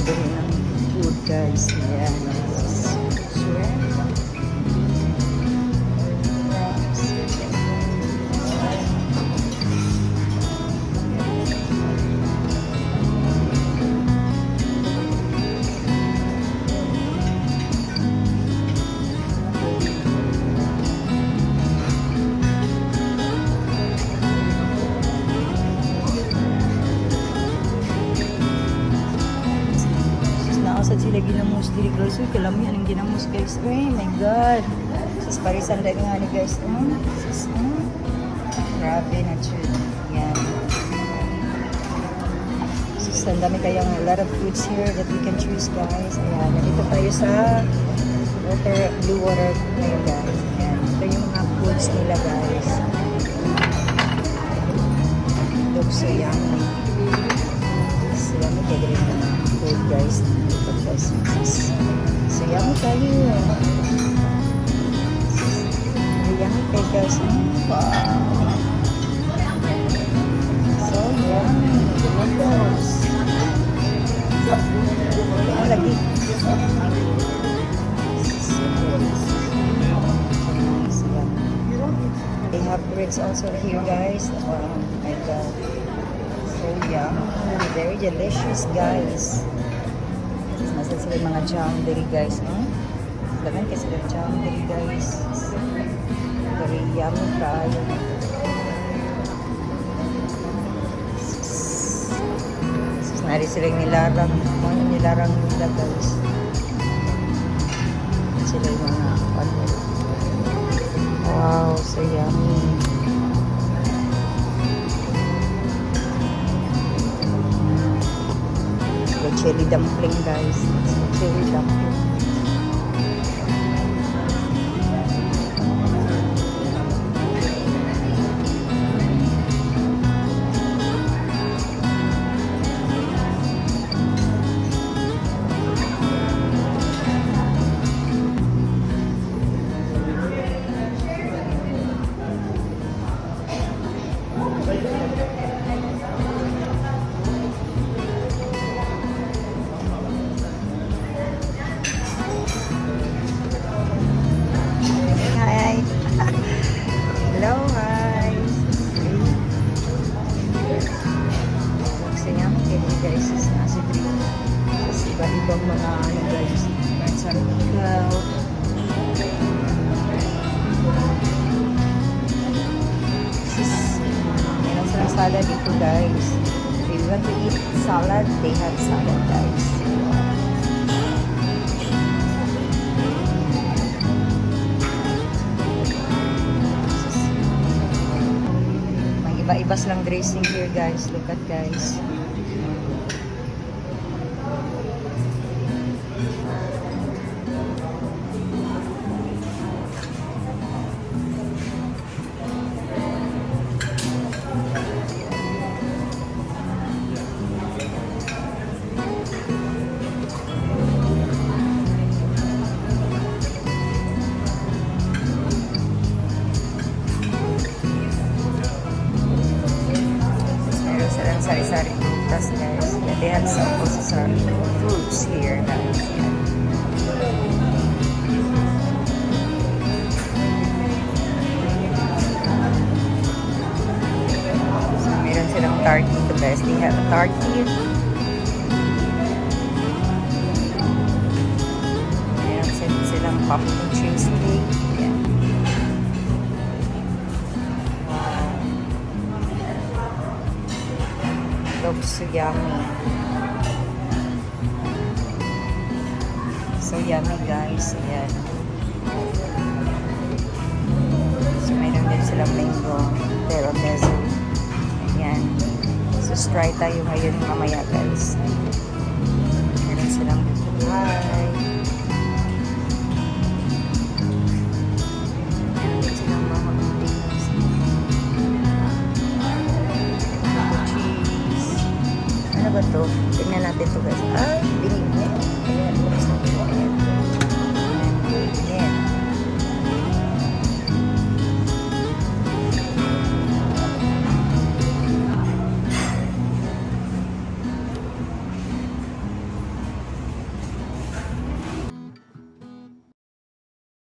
bili ng food guys. Ayan. Shrimp. Naasad sila ginamos diri guys. Uy, kalami ang ginamos guys. Oh my god. Sus, parisan dahil nga ni guys. Sus, grabe na chud. Yan. Sus, ang dami kayang a lot of foods here that we can choose guys. Ayan. Nandito tayo sa blue water ngayon guys. Ayan. Ito yung mga foods nila guys. Looks so yummy. Sila may kagaling na food guys. Ito guys. So yummy tayo. So yummy tayo guys. Wow. So yummy. Delicious. Ano lagi? They have breads also here guys. Wow, my god. So yummy. Very delicious guys. Nasa sila yung mga jam diri guys, no? Laman kasi sila jam diri guys. Very yummy tayo. Nari sila yung nilarang. Mga nilarang nila guys. Sila yung mga ano. Wow, so yummy. The chili dumpling guys. It's the chili dumpling. Hello guys. Magsayama kayo guys sa nasa drink. Sa iba-ibang mga ano guys. Sa ikaw. Meron silang salad dito guys. If you want to eat salad, they have salad guys. Iba-ibas lang dressing here guys. Look at guys. Sari-sari frutas guys. Yeah, they have some also some fruits here guys. Yeah. So meron silang tart dito guys. They have a tart here. Meron silang pumpkin cheese cake. Yeah. Looks so yummy. So yummy guys. Ayan. So mayroon din silang mango. Pero desert. Ayan. So try tayo ngayon mamaya guys. Meron silang hi. Meron din silang mga puddings. Ano ba to? Tingnan natin to guys. Ay, binig